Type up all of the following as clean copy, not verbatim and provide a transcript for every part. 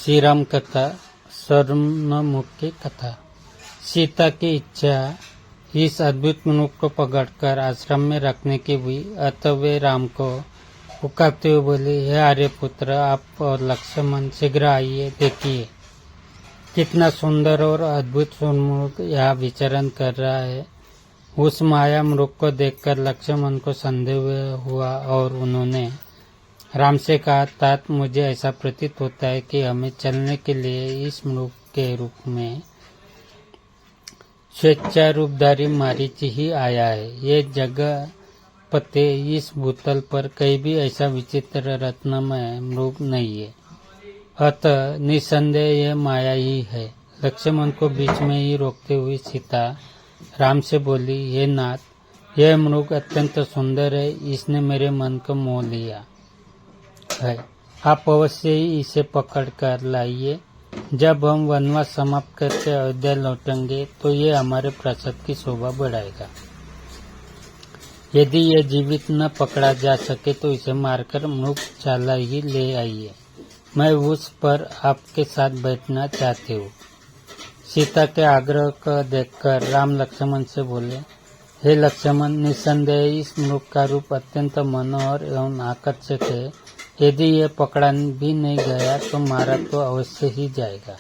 श्री राम कथा स्वर्णमुख की कथा। सीता की इच्छा इस अद्भुत मनुष्य को पकड़कर आश्रम में रखने की हुई। अतः वे राम को पुकारते हुए बोले, हे आर्यपुत्र, आप और लक्ष्मण शीघ्र आइए, देखिए कितना सुंदर और अद्भुत सुरमुख यहाँ विचरण कर रहा है। उस माया मृग को देखकर लक्ष्मण को संदेह हुआ और उन्होंने राम से कहा, तात मुझे ऐसा प्रतीत होता है कि हमें चलने के लिए इस मृग के रूप में स्वेच्छा रूपधारी मारीच ही आया है। ये जगह पते इस भूतल पर कहीं भी ऐसा विचित्र रत्नमय मृग नहीं है। अतः निसंदेह यह माया ही है। लक्ष्मण को बीच में ही रोकते हुए सीता राम से बोली, हे नाथ, यह मृग अत्यंत सुंदर है, इसने मेरे मन को मोह लिया है। आप अवश्य ही इसे पकड़ कर लाइए। जब हम वनवास समाप्त करके अयोध्या लौटेंगे तो ये हमारे प्रासाद की शोभा बढ़ाएगा। यदि यह जीवित न पकड़ा जा सके तो इसे मारकर मृगशाला ही ले आइए। मैं उस पर आपके साथ बैठना चाहती हूँ। सीता के आग्रह को देखकर राम लक्ष्मण से बोले, हे लक्ष्मण, निसंदेह इस मृग का रूप अत्यंत मनोहर एवं आकर्षक है। यदि यह पकड़ा भी नहीं गया तो मारा तो अवश्य ही जाएगा।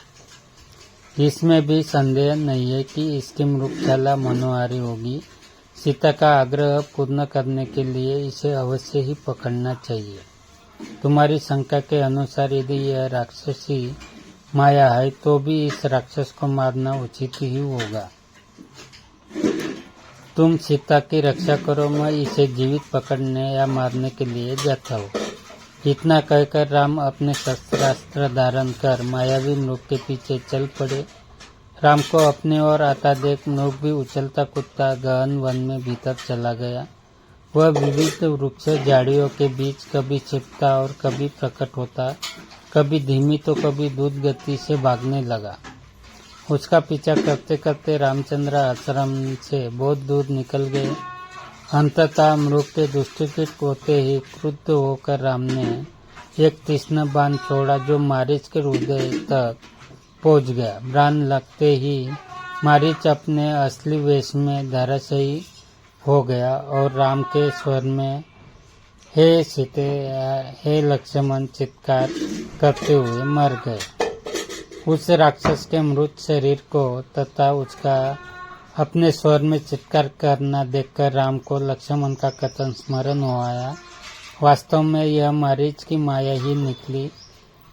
इसमें भी संदेह नहीं है कि इसकी मृगशाला मनोहारी होगी। सीता का आग्रह पूर्ण करने के लिए इसे अवश्य ही पकड़ना चाहिए। तुम्हारी शंका के अनुसार यदि यह राक्षसी माया है तो भी इस राक्षस को मारना उचित ही होगा। तुम सीता की रक्षा करो, मैं इसे जीवित पकड़ने या मारने के लिए जाता हूँ। इतना कहकर राम अपने शस्त्रास्त्र धारण कर मायावी मृग के पीछे चल पड़े। राम को अपने ओर आता देख मृग भी उछलता कूदता गहन वन में भीतर चला गया। वह विविध वृक्ष झाड़ियों के बीच कभी छिपता और कभी प्रकट होता, कभी धीमी तो कभी द्रुत गति से भागने लगा। उसका पीछा करते करते रामचंद्र आश्रम से बहुत दूर निकल गए। अंततः मृग के दृष्टिगत होते ही क्रुद्ध होकर राम ने एक तीक्ष्ण बाण छोड़ा जो मारीच के हृदय तक पहुंच गया। बाण लगते ही मारीच अपने असली वेश में धराशायी हो गया और राम के स्वर में हे सीते, हे लक्ष्मण चित्कार करते हुए मर गए। उस राक्षस के मृत शरीर को तथा उसका अपने स्वर में चित्कार करना देखकर राम को लक्ष्मण का कथन स्मरण हो आया। वास्तव में यह मारीच की माया ही निकली।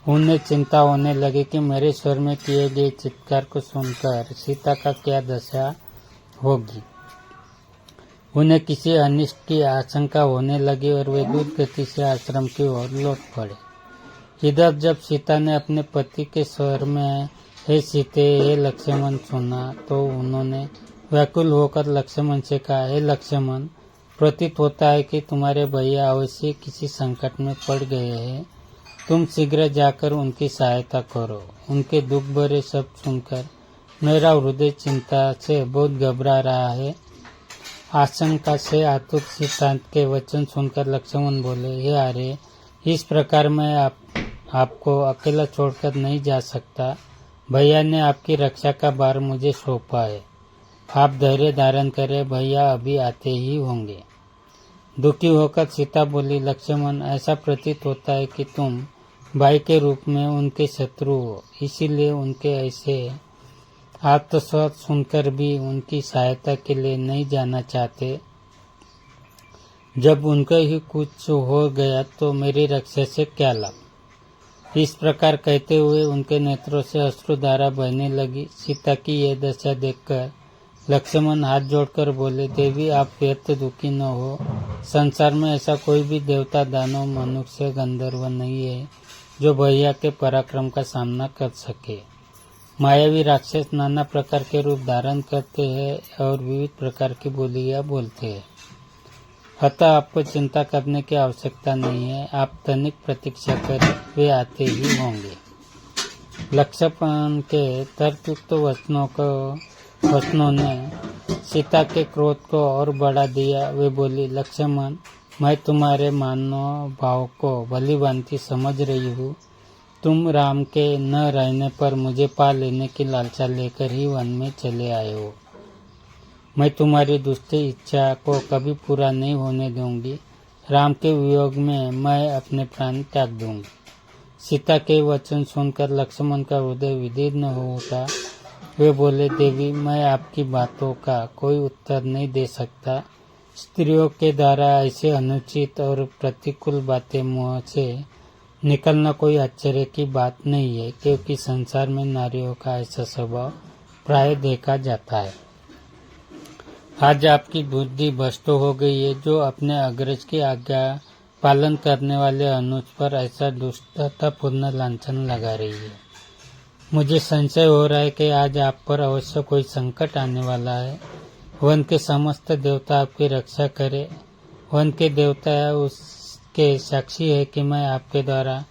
उन्हें चिंता होने लगी कि मेरे स्वर में किए गए चित्कार को सुनकर सीता का क्या दशा होगी। उन्हें किसी अनिष्ट की आशंका होने लगी और वे द्रुत गति से आश्रम की ओर लौट पड़े। इधर जब सीता ने अपने पति के स्वर में हे सीते, हे लक्ष्मण सुना तो उन्होंने व्याकुल होकर लक्ष्मण से कहा, हे लक्ष्मण, प्रतीत होता है कि तुम्हारे भैया अवश्य किसी संकट में पड़ गए हैं। तुम शीघ्र जाकर उनकी सहायता करो। उनके दुख भरे शब्द सुनकर मेरा हृदय चिंता से बहुत घबरा रहा है। आशंका से आतुर सीता के वचन सुनकर लक्ष्मण बोले, हे आर्य, इस प्रकार मैं आपको अकेला छोड़कर नहीं जा सकता। भैया ने आपकी रक्षा का भार मुझे सौंपा है। आप धैर्य धारण करें, भैया अभी आते ही होंगे। दुखी होकर सीता बोली, लक्ष्मण, ऐसा प्रतीत होता है कि तुम भाई के रूप में उनके शत्रु हो, इसीलिए उनके ऐसे आर्तस्वर सुनकर भी उनकी सहायता के लिए नहीं जाना चाहते। जब उनको ही कुछ हो गया तो मेरी रक्षा से क्या लाभ। इस प्रकार कहते हुए उनके नेत्रों से अश्रुधारा बहने लगी। सीता की यह दशा देखकर लक्ष्मण हाथ जोड़कर बोले, देवी, आप व्यर्थ दुखी न हो। संसार में ऐसा कोई भी देवता, दानव, मनुष्य, गंधर्व नहीं है जो भैया के पराक्रम का सामना कर सके। मायावी राक्षस नाना प्रकार के रूप धारण करते हैं और विविध प्रकार की बोलियां बोलते हैं। अतः आपको चिंता करने की आवश्यकता नहीं है। आप तनिक प्रतीक्षा करें, वे आते ही होंगे। लक्ष्मण के तर्कयुक्त वचनों ने सीता के क्रोध को और बढ़ा दिया। वे बोली, लक्ष्मण, मैं तुम्हारे मानव भाव को भली भांति समझ रही हूँ। तुम राम के न रहने पर मुझे पा लेने की लालसा लेकर ही वन में चले आए हो। मैं तुम्हारी दुष्ट इच्छा को कभी पूरा नहीं होने दूंगी। राम के वियोग में मैं अपने प्राण त्याग दूंगी। सीता के वचन सुनकर लक्ष्मण का हृदय विदीर्ण हो उठा। वे बोले, देवी, मैं आपकी बातों का कोई उत्तर नहीं दे सकता। स्त्रियों के द्वारा ऐसे अनुचित और प्रतिकूल बातें मुंह से निकलना कोई आश्चर्य की बात नहीं है, क्योंकि संसार में नारियों का ऐसा स्वभाव प्राय देखा जाता है। आज आपकी बुद्धि भ्रष्ट हो गई है, जो अपने अग्रज की आज्ञा पालन करने वाले अनुज पर ऐसा दुष्टतापूर्ण लांछन लगा रही है। मुझे संशय हो रहा है कि आज आप पर अवश्य कोई संकट आने वाला है। वन के समस्त देवता आपकी रक्षा करे। वन के देवता उसके साक्षी है कि मैं आपके द्वारा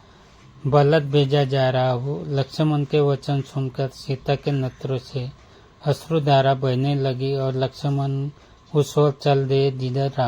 बलद भेजा जा रहा हूँ। लक्ष्मण के वचन सुनकर सीता के नेत्रों से अश्रुधारा बहने लगी और लक्ष्मण उस ओर चल दिए जिधर राम